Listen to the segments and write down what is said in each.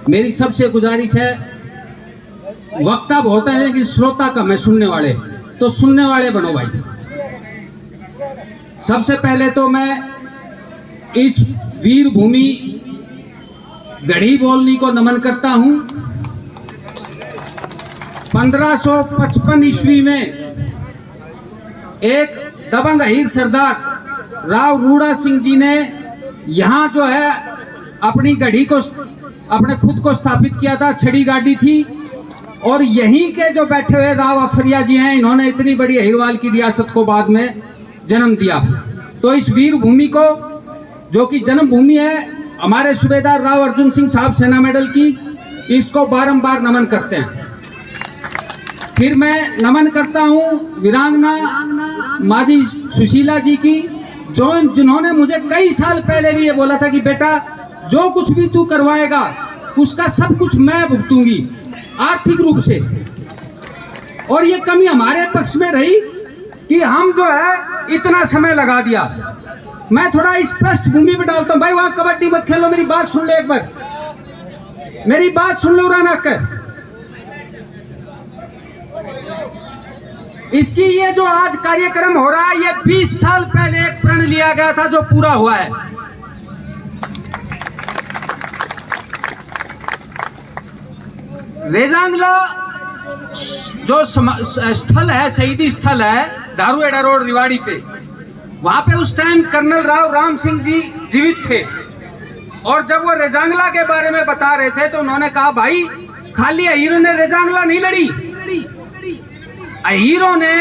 मेरी सबसे गुजारिश है, वक्ता बोलते हैं कि श्रोता कम है सुनने वाले, तो सुनने वाले बनो भाई। सबसे पहले तो मैं इस वीर भूमि गढ़ी बोलनी को नमन करता हूं। 1555 ईस्वी में एक दबंग अहीर सरदार राव रूड़ा सिंह जी ने यहाँ जो है अपनी गढ़ी को, अपने खुद को स्थापित किया था। छड़ी गाड़ी थी और यहीं के जो बैठे हुए राव अफरिया जी हैं, इन्होंने इतनी बड़ी अहिरवाल की रियासत को बाद में जन्म दिया। तो इस वीर भूमि को, जो कि जन्म भूमि है हमारे सूबेदार राव अर्जुन सिंह साहब सेना मेडल की, इसको बारंबार नमन करते हैं। फिर मैं नमन करता हूं वीरांगना माजी सुशीला जी की, जिन्होंने मुझे कई साल पहले भी ये बोला था कि बेटा जो कुछ भी तू करवाएगा उसका सब कुछ मैं भुगतूंगी आर्थिक रूप से। और ये कमी हमारे पक्ष में रही कि हम जो है इतना समय लगा दिया। मैं थोड़ा इस पृष्ठभूमि पे डालता हूं भाई, वहां कबड्डी मत खेलो, मेरी बात सुन ले एक बार, मेरी बात सुन लो राना कर। इसकी ये जो आज कार्यक्रम हो रहा है, ये 20 साल पहले एक प्रण लिया गया था जो पूरा हुआ है। रेजांगला जो स्थल है, शहीदी स्थल है दारूएड़ा रोड रिवाड़ी पे, वहां पे उस टाइम कर्नल राव राम सिंह जी जीवित थे। और जब वो रेजांगला के बारे में बता रहे थे तो उन्होंने कहा भाई खाली अहीरों ने रेजांगला नहीं लड़ी, अहीरों ने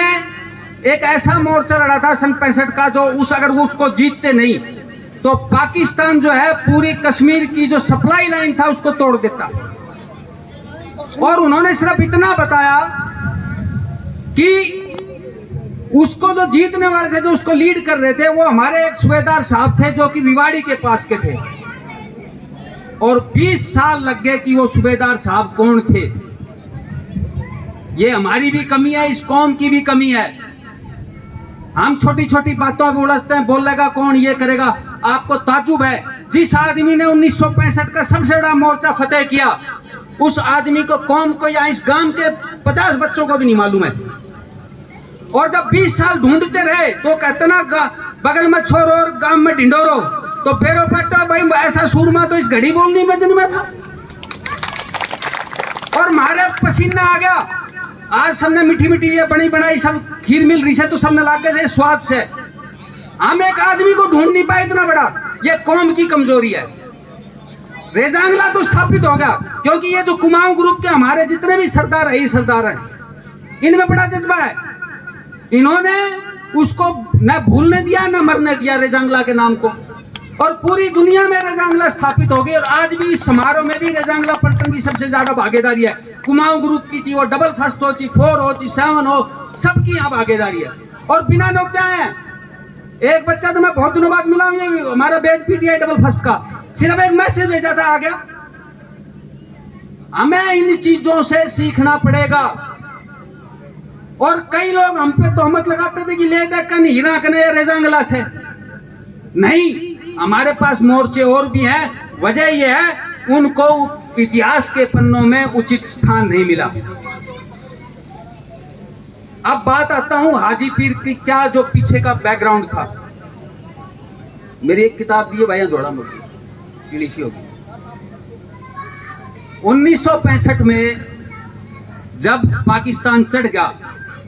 एक ऐसा मोर्चा लड़ा था सन 65 का, जो अगर वो उसको जीतते नहीं तो पाकिस्तान जो है पूरी कश्मीर की जो सप्लाई लाइन था उसको तोड़ देता। और उन्होंने सिर्फ इतना बताया कि उसको जो जीतने वाले थे, जो उसको लीड कर रहे थे, वो हमारे एक सूबेदार साहब थे जो कि रिवाड़ी के पास के थे। और 20 साल लग गए कि वो सूबेदार साहब कौन थे। ये हमारी भी कमी है, इस कौम की भी कमी है। हम छोटी छोटी बातों में उलझते हैं, बोलेगा कौन, ये करेगा। आपको ताजुब है, जिस आदमी ने 1965 का सबसे बड़ा मोर्चा फतेह किया, उस आदमी को, कौम को या इस गांव के 50 बच्चों को भी नहीं मालूम है। और जब 20 साल ढूंढते रहे तो कहते ना बगल में छोरो और गांव में ढिंडोरो, तो बेरो पट्टा भाई ऐसा सूरमा तो इस घड़ी बोलनी में जन्मा था। और मारे पसीना आ गया। आज सबने मीठी मीठी ये बनी बनाई सब खीर मिल रही है तो सबने लाके से स्वाद से, हम एक आदमी को ढूंढ नहीं पाए इतना बड़ा। ये कौम की कमजोरी है। रेजांगला तो स्थापित हो गया क्योंकि ये जो कुमाऊं ग्रुप के हमारे जितने भी सरदार है, सरदार हैं, इनमें बड़ा जज्बा है। इन्होंने उसको न भूलने दिया न मरने दिया रेजांगला के नाम को। और पूरी दुनिया में रेजांगला स्थापित हो गई। और आज भी इस समारोह में भी रेजांगला पलटन की सबसे ज्यादा भागीदारी है। कुमाऊं ग्रुप की थी, वो डबल फर्स्ट हो, 4 हो, 7 हो, सबकी यहाँ भागीदारी है। और बिना नौकते आए हैं। एक बच्चा तो मैं बहुत दिनों बाद मिला हूं, हमारा बैच पीटीआई डबल फर्स्ट का, सिर्फ एक मैसेज भेजा था, आ गया। हमें इन चीजों से सीखना पड़ेगा। और कई लोग हम पे तोहमत लगाते थे कि ले देख कन हीरा कने रेजांगला से। नहीं, हमारे पास मोर्चे और भी हैं। वजह यह है उनको इतिहास के पन्नों में उचित स्थान नहीं मिला। अब बात आता हूं हाजी पीर की, क्या जो पीछे का बैकग्राउंड था। मेरी एक किताब दी है भैया जोड़ा मोटी इंग्लिश होगी। 1965 में जब पाकिस्तान चढ़ गया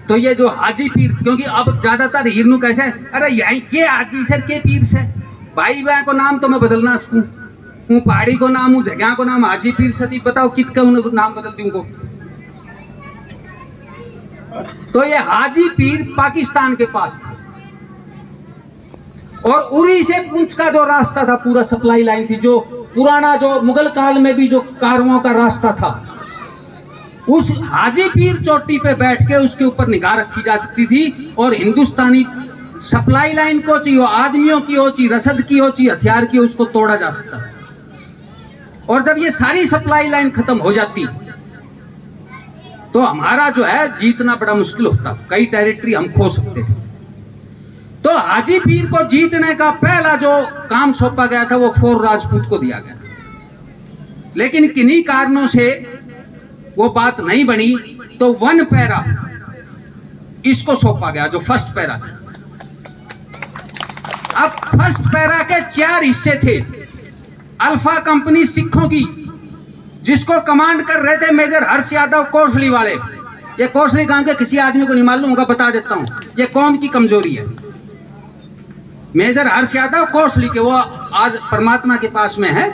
तो ये जो हाजी पीर, क्योंकि अब ज्यादातर हिरनू कैसे, अरे यहीं के हाजी सर के पीर से भाई बहन को नाम तो मैं बदलना सकूं, हूँ पहाड़ी को नाम, हूँ जगह को नाम हाजी पीर सती, बताओ कित का नाम बदल दूं को। तो ये हाजी पीर पाकिस्तान के पास था। और उरी से पूंछ का जो रास्ता था, पूरा सप्लाई लाइन थी, जो पुराना जो मुगल काल में भी जो कारवां का रास्ता था, उस हाजी पीर चोटी पे बैठ के उसके ऊपर निगाह रखी जा सकती थी। और हिंदुस्तानी सप्लाई लाइन को चाहिए, आदमियों की हो, चाहिए रसद की हो, चाहिए हथियार की हो, उसको तोड़ा जा सकता है। और जब ये सारी सप्लाई लाइन खत्म हो जाती तो हमारा जो है जीतना बड़ा मुश्किल होता, कई टेरिटरी हम खो सकते थे। तो हाजी पीर को जीतने का पहला जो काम सौंपा गया था वो फोर राजपूत को दिया गया। लेकिन किन्हीं कारणों से वो बात नहीं बनी, तो 1 पैरा इसको सौंपा गया, जो फर्स्ट पैरा था। अब फर्स्ट पैरा के 4 हिस्से थे। अल्फा कंपनी सिखों की, जिसको कमांड कर रहे थे मेजर हर्ष यादव कोसली वाले। ये कोसली गांव के किसी आदमी को नहीं मालूम होगा, बता देता हूं, ये कौम की कमजोरी है। मेजर हर्ष यादव कोसली के, वो आज परमात्मा के पास में है।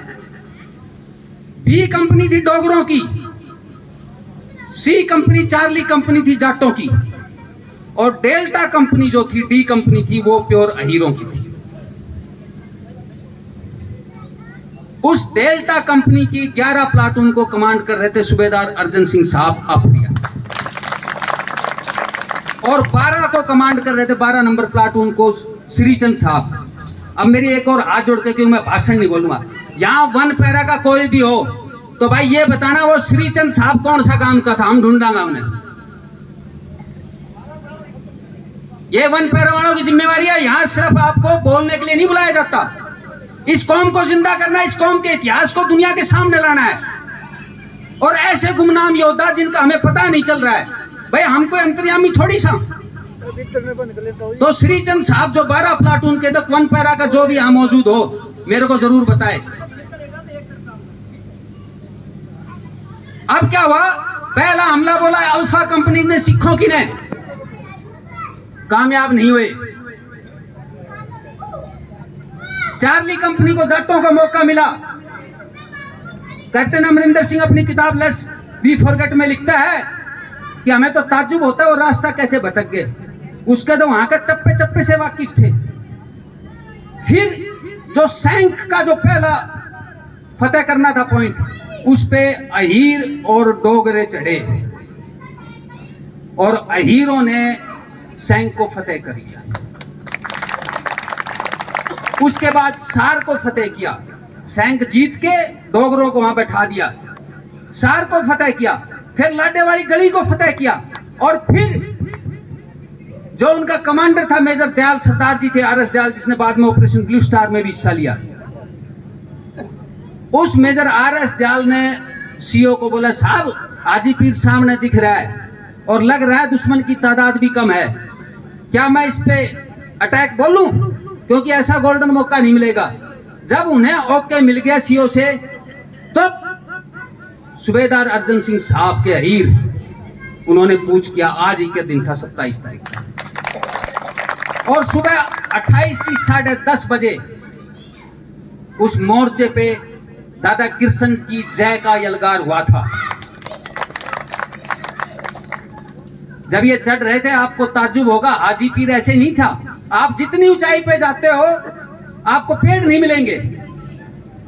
बी कंपनी थी डोगरों की, सी कंपनी चार्ली कंपनी थी जाटों की, और डेल्टा कंपनी जो थी, डी कंपनी थी, वो प्योर अहीरों की थी। उस डेल्टा कंपनी की 11 प्लाटून को कमांड कर रहे थे सूबेदार अर्जन सिंह साहब आफ्रिया, और 12 को कमांड कर रहे थे, 12 नंबर प्लाटून को श्रीचंद साहब। अब मेरी एक और हाथ जोड़ के, क्यों मैं भाषण नहीं बोलूंगा, यहां 1 पैरा का कोई भी हो तो भाई ये बताना वो श्रीचंद साहब कौन सा काम का था, हम ढूंढांगा उन्हें। ये 1 पैरा वालों की जिम्मेवारी है। यहां सिर्फ आपको बोलने के लिए नहीं बुलाया जाता, इस कौम को जिंदा करना है, इस कौम के इतिहास को दुनिया के सामने लाना है। और ऐसे गुमनाम योद्धा जिनका हमें पता नहीं चल रहा है, भाई हमको अंतर्यामी थोड़ी सा। तो श्रीचंद साहब जो 12 प्लाटून के तक 1 पैरा का जो भी यहां मौजूद हो, मेरे को जरूर बताए। अब क्या हुआ, पहला हमला बोला अल्फा कंपनी ने सिखों की ने, कामयाब नहीं हुए। चार्ली कंपनी को जाटों का मौका मिला। कैप्टन अमरिंदर सिंह अपनी किताब लेट्स बी फॉरगेट में लिखता है कि हमें तो ताज्जुब होता है वो रास्ता कैसे भटक गए। उसके तो वहां के चप्पे चप्पे से वाकिफ थे। फिर जो सैंक का जो पहला फतेह करना था पॉइंट, उस पे अहीर और डोगरे चढ़े, और अहीरों ने सैंक को फतेह कर लिया। उसके बाद सार को फतेह किया, सैंक जीत के डोगरों को वहां बैठा दिया, सार को फतेह किया, फिर लाडेवाड़ी गली को फतेह किया, और फिर जो उनका कमांडर था मेजर दयाल सरदार जी थे, आरएस दयाल, जिसने बाद में ऑपरेशन ब्लू स्टार में भी हिस्सा लिया। उस मेजर आरएस दयाल ने सीओ को बोला, साहब हाजीपीर सामने दिख रहा है और लग रहा है दुश्मन की तादाद भी कम है, क्या मैं इस पे अटैक बोलूं, क्योंकि ऐसा गोल्डन मौका नहीं मिलेगा। जब उन्हें ओके मिल गया सीओ से, तब सूबेदार अर्जन सिंह साहब के अहीर, उन्होंने कूच किया। आज ही के दिन था 27 तारीख, और सुबह 28 की 10:30 बजे उस मोर्चे पे दादा किशन की जय का यलगार हुआ था। जब ये चढ़ रहे थे, आपको ताज्जुब होगा, हाजीपीर ऐसे नहीं था। आप जितनी ऊंचाई पे जाते हो आपको पेड़ नहीं मिलेंगे,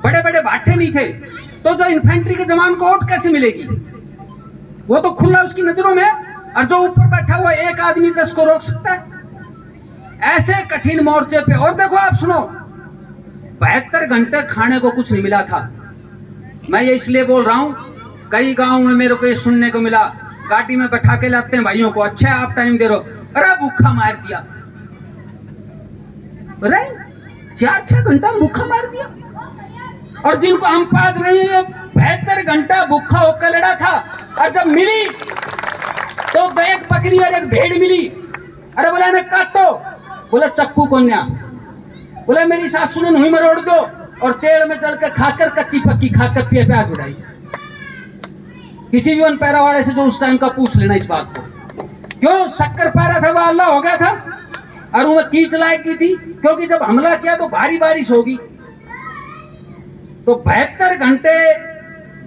बड़े बड़े भाटे नहीं थे, तो जो इन्फेंट्री के जवान को ओट कैसे मिलेगी, वो तो खुला उसकी नजरों में, और जो ऊपर बैठा हुआ एक आदमी 10 को रोक सकता है ऐसे कठिन मोर्चे पे। और देखो आप सुनो, 72 घंटे खाने को कुछ नहीं मिला था। मैं ये इसलिए बोल रहा हूं, कई गांव में मेरे को ये सुनने को मिला, गाड़ी में बैठा के लाते हैं भाइयों को, अच्छा आप टाइम दे रहे हो, अरे भूखा मार दिया, अरे 4-6 घंटा भूखा मार दिया। और जिनको हम पाद रहे हैं 72 घंटा भूखा होकर लड़ा था, और जब मिली तो एक बकरी और एक भेड़ मिली, अरे बोला ना काटो, बोले चक्कू कोन्या, बोले मेरी सासू ने नहीं मरोड़ दो, और तेल में जल कर खाकर कच्ची पक्की खाकर प्यास उड़ाई। किसी भी 1 पैरा वाले से जो उस टाइम का पूछ लेना इस बात को, क्यों शक्कर पैरा था, वह अल्लाह हो गया था, और वो कीच लायक की थी, क्योंकि जब हमला किया तो भारी बारिश होगी। तो 72 घंटे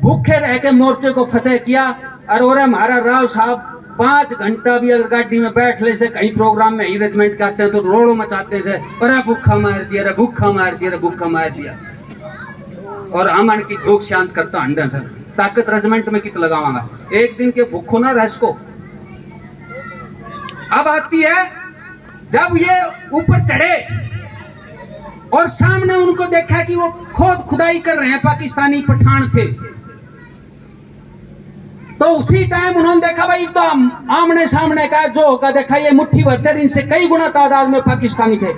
भूखे रह के मोर्चे को फतेह किया। और हमारा राव साहब 5 घंटा भी अगर गाड़ी में बैठ ले से कहीं प्रोग्राम में ही रेजिमेंट के आते हैं तो रोड़ो मचाते से, अरे भूखा मार दिया, अरे भूखा मार दिया, अरे भूखा मार दिया। और अमन की भूख शांत करता अंडा सर, ताकत रेजिमेंट में कित लगाऊंगा, एक दिन के भूखो ना रह को। अब आती है जब ये ऊपर चढ़े और सामने उनको देखा कि वो खोद खुदाई कर रहे हैं, पाकिस्तानी पठान थे। तो उसी टाइम उन्होंने देखा भाई तो आमने सामने का जो होगा, देखा ये मुट्ठी भर, इनसे कई गुना तादाद में पाकिस्तानी थे।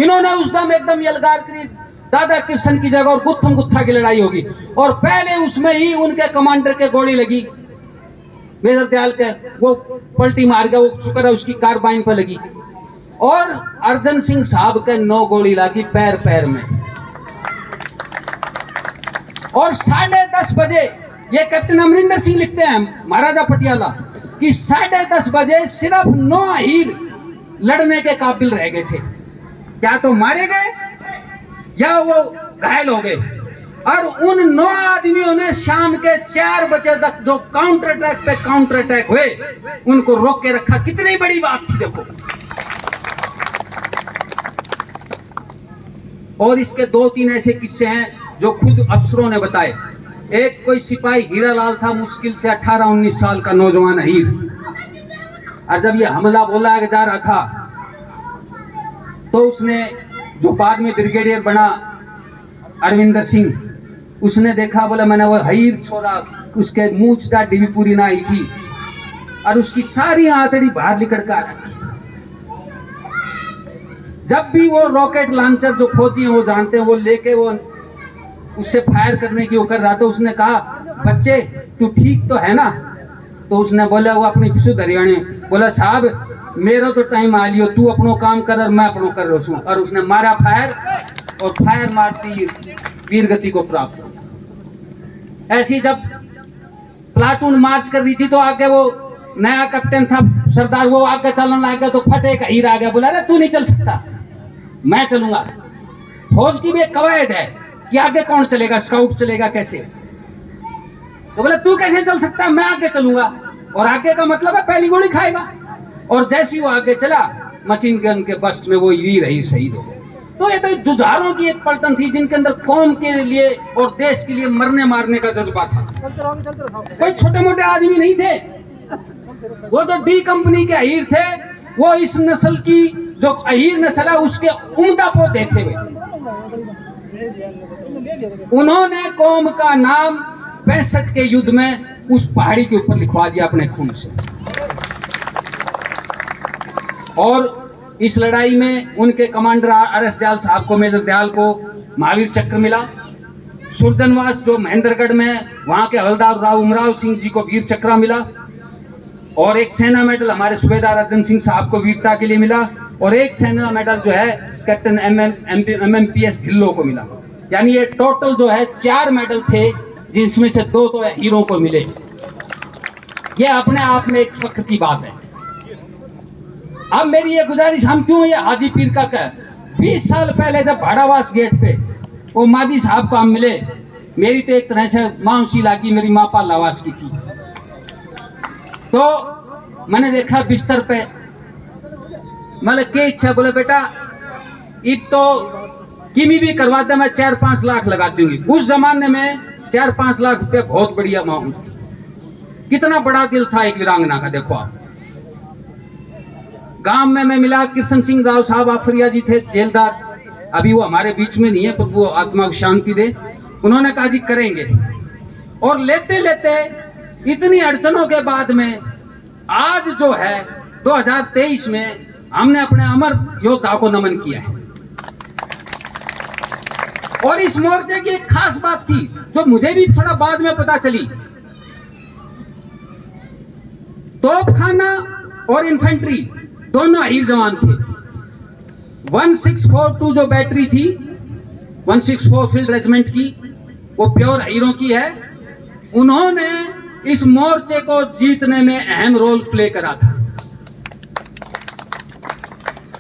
इन्होंने उस दम एकदम यलगार करी, दादा किशन की जगह और गुत्थम गुत्था की लड़ाई होगी, और पहले उसमें ही उनके कमांडर के गोली लगी, मेजर दयाल के, वो पलटी मार गया, वो शुक्र है उसकी कार्बाइन पर लगी, और अर्जन सिंह साहब के 9 गोली लगी पैर पैर में। और 10:30 बजे, ये कैप्टन अमरिंदर सिंह लिखते हैं महाराजा पटियाला कि 10:30 बजे सिर्फ 9 अहीर लड़ने के काबिल रह गए थे, क्या तो मारे गए या वो घायल हो गए। और उन 9 आदमियों ने शाम के 4 बजे तक जो काउंटर अटैक पे काउंटर अटैक हुए, उनको रोक के रखा। कितनी बड़ी बात थी देखो। और इसके 2-3 ऐसे किस्से हैं जो खुद अफसरों ने बताए। एक कोई सिपाही हीरालाल था, मुश्किल से 18-19 साल का नौजवान अहीर, और जब ये हमला बोला जा रहा था तो उसने, जो बाद में ब्रिगेडियर बना अरविंदर सिंह, उसने देखा, बोला मैंने वो अहीर छोरा, उसके मूंछ दाढ़ी भी पूरी ना आई थी और उसकी सारी आंतड़ी बाहर निकल कर आ रखी। जब भी वो रॉकेट लॉन्चर, जो फौजी वो जानते हैं, वो लेके वो उससे फायर करने की वो कर रहा था, उसने कहा बच्चे तू ठीक तो है ना? तो उसने बोला, वो अपनी शुद्ध हरियाणी बोला, साहब मेरा तो टाइम आ लियो, तू अपनो काम कर और मैं अपनो कर रहा हूं। और उसने मारा फायर, और फायर मारती वीर गति को प्राप्त। ऐसी जब प्लाटून मार्च कर रही थी तो आगे वो नया कैप्टन था सरदार, वो आगे चलने लग गया तो फटे का हीरा आ गया, बोला अरे तू नहीं चल सकता, मैं चलूंगा। फौज की भी एक कवायद है कि आगे कौन चलेगा, स्काउट चलेगा कैसे? तो बोला तू कैसे चल सकता है, मैं आगे चलूंगा। और आगे का मतलब है पहली गोली खाएगा। और जैसे ही वो आगे चला, मशीन गन के बस्ट में वो वीर ही शहीद हो गए। तो ये तो जुझारों की एक पलटन थी जिनके अंदर कौम के लिए और देश के लिए मरने मारने का जज्बा था। कोई छोटे मोटे आदमी नहीं थे, वो तो डी कंपनी के अहीर थे। वो इस नस्ल की जो अहीर नस्ल है उसके उम्दा पोते थे। उन्होंने कौम का नाम 65 के युद्ध में उस पहाड़ी के ऊपर लिखवा दिया अपने खून से। और इस लड़ाई में उनके कमांडर RS दयाल साहब को, मेजर दयाल को महावीर चक्र मिला। सुरजनवास जो महेंद्रगढ़ में, वहां के हवलदार राव उमराव सिंह जी को वीर चक्र मिला। और एक सेना मेडल हमारे सूबेदार अर्जन सिंह साहब को वीरता के लिए मिला। और एक सेना मेडल जो है कैप्टन MMPS ढिल्लो को मिला। यानी ये टोटल जो है 4 मेडल थे, जिसमें से 2 तो हीरो को मिले। ये अपने आप में एक फख्र की बात है। अब मेरी ये गुजारिश, हम क्यों ये हाजी पीर का कह, 20 साल पहले जब भाड़ावास गेट पे वो माजी साहब को हम मिले, मेरी तो एक तरह से मांसी लागी, मेरी माँ पालावास की थी। तो मैंने देखा बिस्तर पे, मतलब क्या इच्छा, बोले बेटा ईद तो किमी भी करवा दे, मैं 4-5 लाख लगा दूंगी। उस जमाने में 4-5 लाख रुपए बहुत बढ़िया अमाउंट थी। कितना बड़ा दिल था एक वीरांगना का, देखो आप। गांव में मैं मिला, कृष्ण सिंह राव साहब आफरिया जी थे जेलदार, अभी वो हमारे बीच में नहीं है, पर वो आत्मा को शांति दे। उन्होंने कहा जी करेंगे। और लेते लेते इतनी अड़चनों के बाद में आज जो है 2023 में हमने अपने अमर योद्धा को नमन किया है। और इस मोर्चे की एक खास बात थी जो मुझे भी थोड़ा बाद में पता चली। तोपखाना और इन्फेंट्री दोनों अहीर जवान थे। 1642 जो बैटरी थी 164 फील्ड रेजिमेंट की, वो प्योर अहीरों की है। उन्होंने इस मोर्चे को जीतने में अहम रोल प्ले करा था।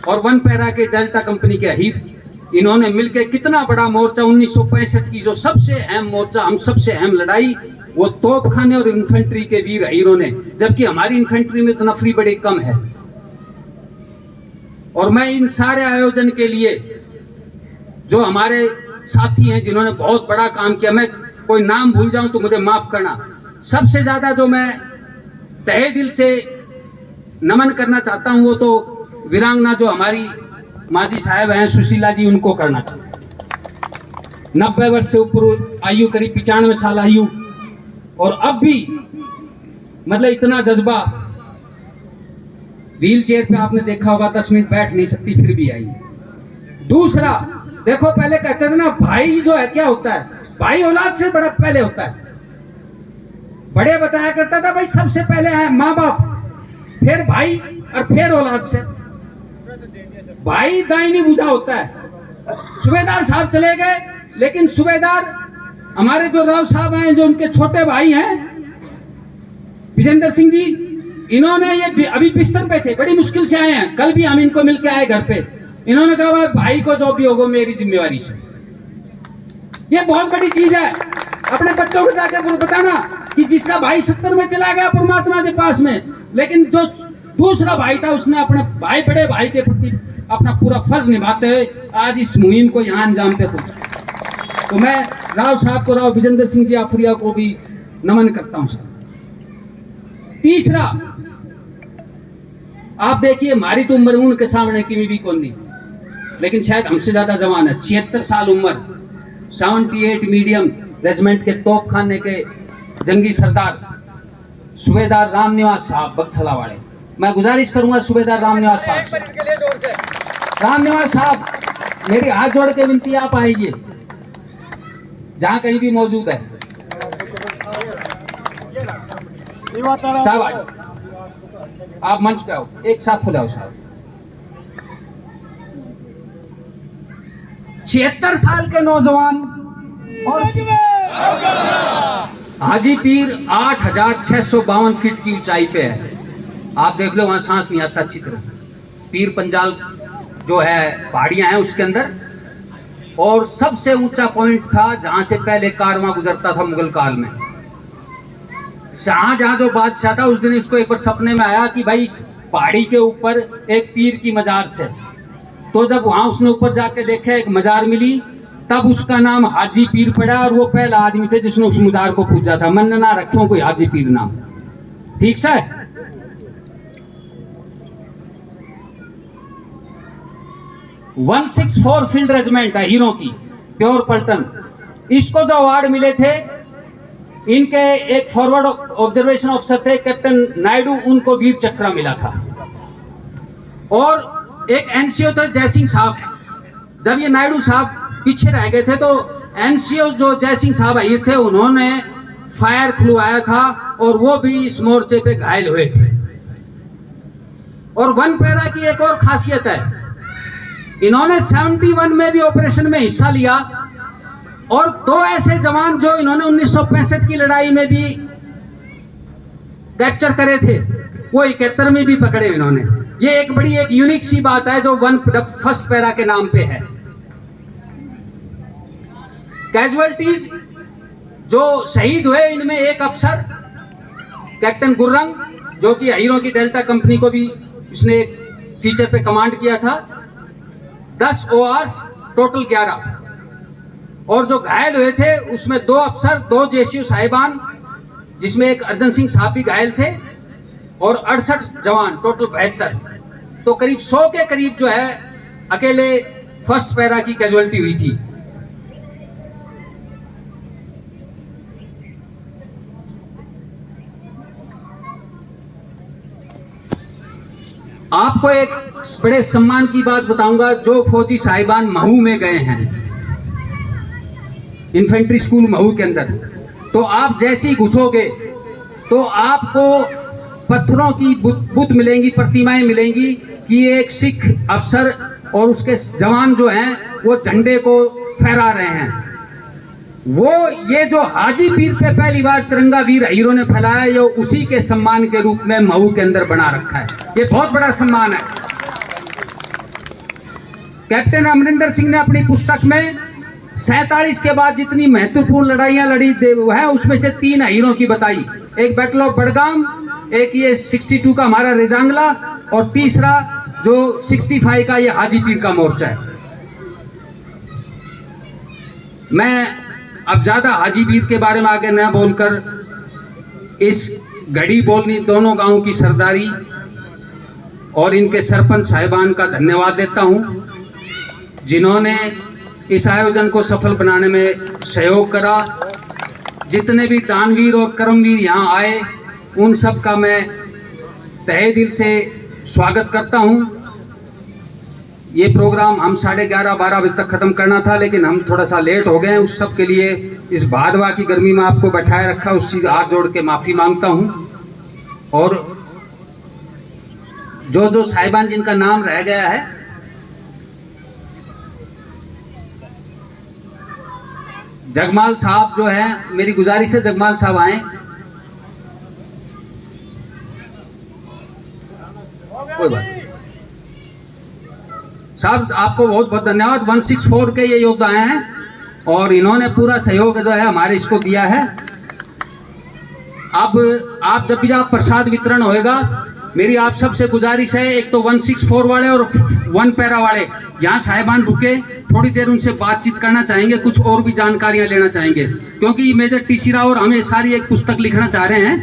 और 1 पैरा के डेल्टा कंपनी के अहीर, इन्होंने मिलकर कितना बड़ा मोर्चा 1965 की जो सबसे अहम मोर्चा, हम सबसे अहम लड़ाई, वो तोपखाने और इन्फेंट्री के वीर अहीरों ने, जबकि हमारी इन्फेंट्री में तो नफरी बड़ी कम है। और मैं इन सारे आयोजन के लिए जो हमारे साथी हैं जिन्होंने बहुत बड़ा काम किया, मैं कोई नाम भूल जाऊं तो मुझे माफ करना। सबसे ज्यादा जो मैं तहे दिल से नमन करना चाहता हूं वो तो वीरांगना जो हमारी माजी साहब हैं सुशीला जी, उनको करना चाहता हूं। 90 वर्ष से ऊपर आयु, करीब 95 साल आयु, और अब भी मतलब इतना जज्बा। व्हील चेयर पे आपने देखा होगा 10 मिनट बैठ नहीं सकती, फिर भी आई। दूसरा देखो पहले कहते थे ना, भाई जो है क्या होता है, भाई औलाद से बड़ा पहले होता है। बड़े बताया करता था भाई सबसे पहले है माँ बाप, फिर भाई और फिर औलाद से। भाई दाहिनी बुझा होता है। सूबेदार साहब चले गए, लेकिन सूबेदार हमारे जो राव साहब हैं, जो उनके छोटे भाई हैं विजेंद्र सिंह जी, इन्होंने ये अभी बिस्तर पे थे, बड़ी मुश्किल से आए हैं, कल भी हम इनको मिलके आए घर पे। इन्होंने कहा भाई को जो भी होगा मेरी जिम्मेवारी से। ये बहुत बड़ी चीज है। अपने बच्चों को जाकर बताना कि जिसका भाई 70 में चला गया परमात्मा के पास में, लेकिन जो दूसरा भाई था उसने अपने भाई बड़े भाई के प्रति अपना पूरा फर्ज निभाते हुए आज इस मुहिम को यहाँ अंजाम पे पहुंचा। तो मैं राव साहब को, राव विजेंद्र सिंह जी आफरिया को भी नमन करता हूं साहब। तीसरा, आप देखिए हमारी तो उम्र उनके सामने की भी कौन नहीं, लेकिन शायद हमसे ज्यादा जवान है। 76 साल उम्र, 78 मीडियम रेजिमेंट के तोप खाने के जंगी सरदार सूबेदार राम निवास साहब बगथला वाले। मैं गुजारिश करूंगा सूबेदार राम निवास साहब से, राम निवास साहब मेरी हाथ जोड़ के विनती, आप आइए जहां कहीं भी मौजूद है साहब, आप मंच पे आओ, एक साथ खुलाओ साहब। 76 साल के नौजवान और हाजी पीर 8,652 फीट की ऊंचाई पे है। आप देख लो, वहां सांस नहीं आता चित्र। पीर पंजाल जो है पहाड़ियां हैं उसके अंदर, और सबसे ऊंचा पॉइंट था जहां से पहले कारवां गुजरता था मुगल काल में। शाहजहां जो बादशाह था, उस दिन इसको एक बार सपने में आया कि भाई इस पहाड़ी के ऊपर एक पीर की मजार से। तो जब वहां उसने ऊपर जाके देखा, एक मजार मिली, तब उसका नाम हाजी पीर पड़ा, और वो पहला आदमी थे जिसने उस मजार को पूजा था। मन ना रखो कोई हाजी पीर नाम, ठीक से। 164 फील्ड रेजिमेंट है हीरो की, प्योर पल्टन। इसको जो अवार्ड मिले थे, इनके एक फॉरवर्ड ऑब्जर्वेशन ऑफिसर थे कैप्टन नायडू, उनको वीर चक्र मिला था। और एक एनसीओ थे जयसिंह साहब। जब ये नायडू साहब पीछे रह गए थे, तो एनसीओ जो जयसिंह साहब अहीर थे, उन्होंने फायर खुलवाया था, और वो भी इस मोर्चे पे घायल हुए थे। और वन पैरा की एक और खासियत है, इन्होंने 71 में भी ऑपरेशन में हिस्सा लिया, और दो ऐसे जवान जो इन्होंने 1965 की लड़ाई में भी कैप्चर करे थे, वो 71 में भी पकड़े इन्होंने। ये एक बड़ी एक यूनिक सी बात है जो फर्स्ट पैरा के नाम पे है। कैजुअलिटीज जो शहीद हुए, इनमें एक अफसर कैप्टन गुर्रंग, जो कि हीरो की डेल्टा कंपनी को भी इसने फीचर पे कमांड किया था, 10 ORs टोटल 11। और जो घायल हुए थे उसमें 2 अफसर, 2 जेसीयू साहिबान, जिसमें एक अर्जन सिंह साहब भी घायल थे, और 68 जवान, टोटल 72। तो करीब 100 के करीब जो है अकेले फर्स्ट पैरा की कैजुअलिटी हुई थी। आपको एक बड़े सम्मान की बात बताऊंगा, जो फौजी साहिबान महू में गए हैं, इन्फेंट्री स्कूल महू के अंदर, तो आप जैसे ही घुसोगे तो आपको पत्थरों की बुत मिलेंगी, प्रतिमाएं मिलेंगी कि एक सिख अफसर और उसके जवान जो हैं वो झंडे को फहरा रहे हैं। वो ये जो हाजी पीर पे पहली बार तिरंगा वीर हीरो ने फैलाया, ये उसी के सम्मान के रूप में महू के अंदर बना रखा है। ये बहुत बड़ा सम्मान है। कैप्टन अमरिंदर सिंह ने अपनी पुस्तक में 47 के बाद जितनी महत्वपूर्ण लड़ाइयां लड़ी है, उसमें से 3 हीरो की बताई। एक बैटल ऑफ बड़गाम, एक ये 62 का हमारा रेजांगला, और तीसरा जो 65 का ये हाजी पीर का मोर्चा है। मैं अब ज्यादा हाजी पीर के बारे में आगे न बोलकर इस घड़ी बोलनी दोनों गांव की सरदारी और इनके सरपंच साहिबान का धन्यवाद देता हूं, जिन्होंने इस आयोजन को सफल बनाने में सहयोग करा। जितने भी दानवीर और कर्मवीर यहाँ आए, उन सब का मैं तहे दिल से स्वागत करता हूँ। ये प्रोग्राम हम 11:30-12 बजे तक ख़त्म करना था, लेकिन हम थोड़ा सा लेट हो गए। उस सब के लिए इस भादवा की गर्मी में आपको बैठाए रखा, उस चीज़ हाथ जोड़ के माफ़ी मांगता हूँ। और जो साहिबान जिनका नाम रह गया है, जगमाल साहब जो है, मेरी गुजारिश है जगमाल साहब आए। कोई बात नहीं साहब, आपको बहुत बहुत धन्यवाद। 164 के ये योद्धा हैं और इन्होंने पूरा सहयोग जो है हमारे इसको दिया है। अब आप जब भी आप प्रसाद वितरण होएगा, मेरी आप सबसे गुजारिश है, एक तो 164 वाले और 1 पैरा वाले यहाँ साहिबान रुके, थोड़ी देर उनसे बातचीत करना चाहेंगे, कुछ और भी जानकारियां लेना चाहेंगे, क्योंकि मेजर टी सी राव और हमें सारी एक पुस्तक लिखना चाह रहे हैं।